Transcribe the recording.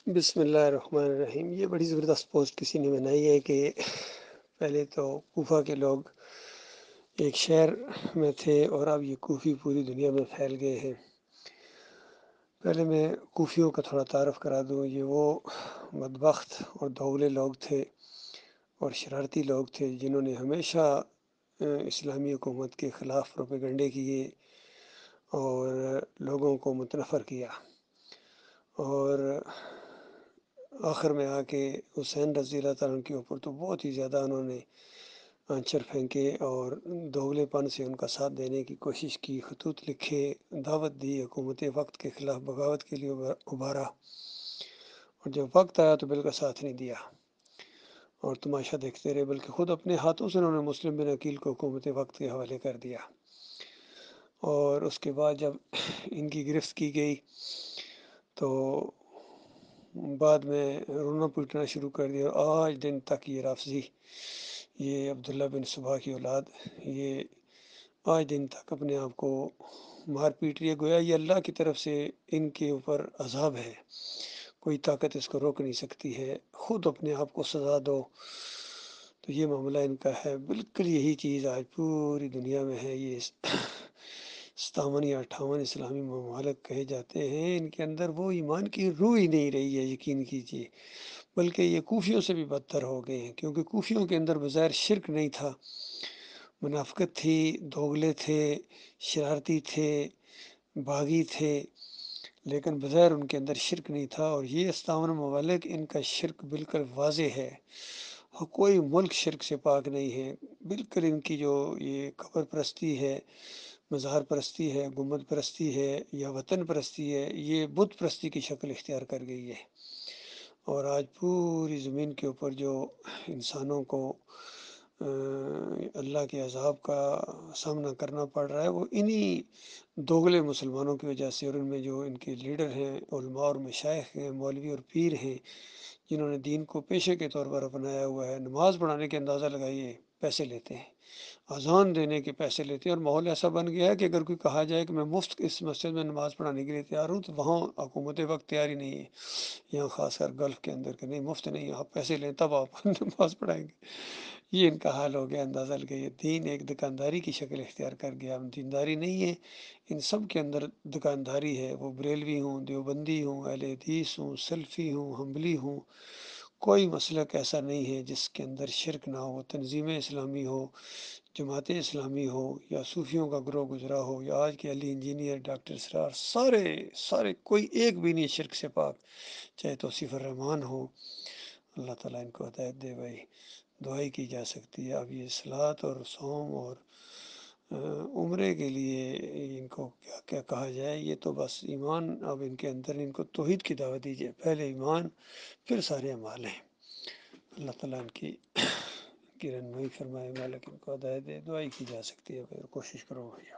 بسم اللہ الرحمن الرحیم۔ یہ بڑی زبردست پوسٹ کسی نے بنائی ہے کہ پہلے تو کوفہ کے لوگ ایک شہر میں تھے اور اب یہ کوفی پوری دنیا میں پھیل گئے ہیں۔ پہلے میں کوفیوں کا تھوڑا تعارف کرا دوں۔ یہ وہ بدبخت اور دوغلے لوگ تھے اور شرارتی لوگ تھے جنہوں نے ہمیشہ اسلامی حکومت کے خلاف پروپیگنڈے کیے اور لوگوں کو متنفر کیا، اور آخر میں آ کے حسین رضی اللہ تعالیٰ عنہ کے اوپر تو بہت ہی زیادہ انہوں نے آنچر پھینکے اور دوغلے پن سے ان کا ساتھ دینے کی کوشش کی، خطوط لکھے، دعوت دی، حکومت وقت کے خلاف بغاوت کے لیے ابھارا، اور جب وقت آیا تو بل کا ساتھ نہیں دیا اور تماشا دیکھتے رہے، بلکہ خود اپنے ہاتھوں سے انہوں نے مسلم بن عقیل کو حکومت وقت کے حوالے کر دیا۔ اور اس کے بعد جب ان کی گرفت کی گئی تو بعد میں رونا پیٹنا شروع کر دیا، اور آج دن تک یہ رافضی، یہ عبداللہ بن صبح کی اولاد، یہ آج دن تک اپنے آپ کو مار پیٹ رہی ہے، گویا یہ اللہ کی طرف سے ان کے اوپر عذاب ہے، کوئی طاقت اس کو روک نہیں سکتی ہے، خود اپنے آپ کو سزا دو۔ تو یہ معاملہ ان کا ہے، بالکل یہی چیز آج پوری دنیا میں ہے۔ یہ 57 یا 58 اسلامی ممالک کہے جاتے ہیں، ان کے اندر وہ ایمان کی روح ہی نہیں رہی ہے، یقین کیجیے، بلکہ یہ کوفیوں سے بھی بدتر ہو گئے ہیں، کیونکہ کوفیوں کے اندر بظاہر شرک نہیں تھا، منافقت تھی، دوغلے تھے، شرارتی تھے، باغی تھے، لیکن بظاہر ان کے اندر شرک نہیں تھا۔ اور یہ 57 ممالک، ان کا شرک بالکل واضح ہے، کوئی ملک شرک سے پاک نہیں ہے، بالکل ان کی جو یہ قبر پرستی ہے، مزار پرستی ہے، گنبد پرستی ہے یا وطن پرستی ہے، یہ بت پرستی کی شکل اختیار کر گئی ہے۔ اور آج پوری زمین کے اوپر جو انسانوں کو اللہ کے عذاب کا سامنا کرنا پڑ رہا ہے، وہ انہی دوغلے مسلمانوں کی وجہ سے، اور ان میں جو ان کے لیڈر ہیں، علماء اور مشائخ ہیں، مولوی اور پیر ہیں، جنہوں نے دین کو پیشے کے طور پر اپنایا ہوا ہے۔ نماز پڑھانے کے اندازہ لگائیے، پیسے لیتے ہیں، اذان دینے کے پیسے لیتے ہیں، اور ماحول ایسا بن گیا ہے کہ اگر کوئی کہا جائے کہ میں مفت اس مسجد میں نماز پڑھانے کے لیے تیار ہوں، تو وہاں حکومت وقت تیار ہی نہیں ہے، یہاں خاص کر گلف کے اندر، کہ نہیں مفت نہیں، آپ پیسے لیں تب آپ نماز پڑھائیں گے۔ یہ ان کا حال ہو گیا، اندازہ لگائیے، دین ایک دکانداری کی شکل اختیار کر گیا۔ ہم دینداری نہیں ہے، ان سب کے اندر دکانداری ہے، وہ بریلوی ہوں، دیوبندی ہوں، اہل حدیث ہوں، سلفی ہوں، حنبلی ہوں، کوئی مسلک ایسا نہیں ہے جس کے اندر شرک نہ ہو، تنظیم اسلامی ہو، جماعت اسلامی ہو، یا صوفیوں کا گروہ گزرا ہو، یا آج کے علی انجینئر، ڈاکٹر اسرار، سارے کوئی ایک بھی نہیں شرک سے پاک، چاہے توصیف الرحمان ہو۔ اللہ تعالیٰ ان کو ہدایت دے بھائی، دعائی کی جا سکتی ہے۔ اب یہ صلاۃ اور صوم اور عمرے کے لیے ان کو کیا کیا کہا جائے، یہ تو بس ایمان، اب ان کے اندر ان کو توحید کی دعوت دیجیے، پہلے ایمان پھر سارے اعمال ہیں۔ اللہ تعالیٰ ان کی رہنمائی فرمائے، مالک ان کو ہدایت دے، دعائی کی جا سکتی ہے، کوشش کرو بھائی۔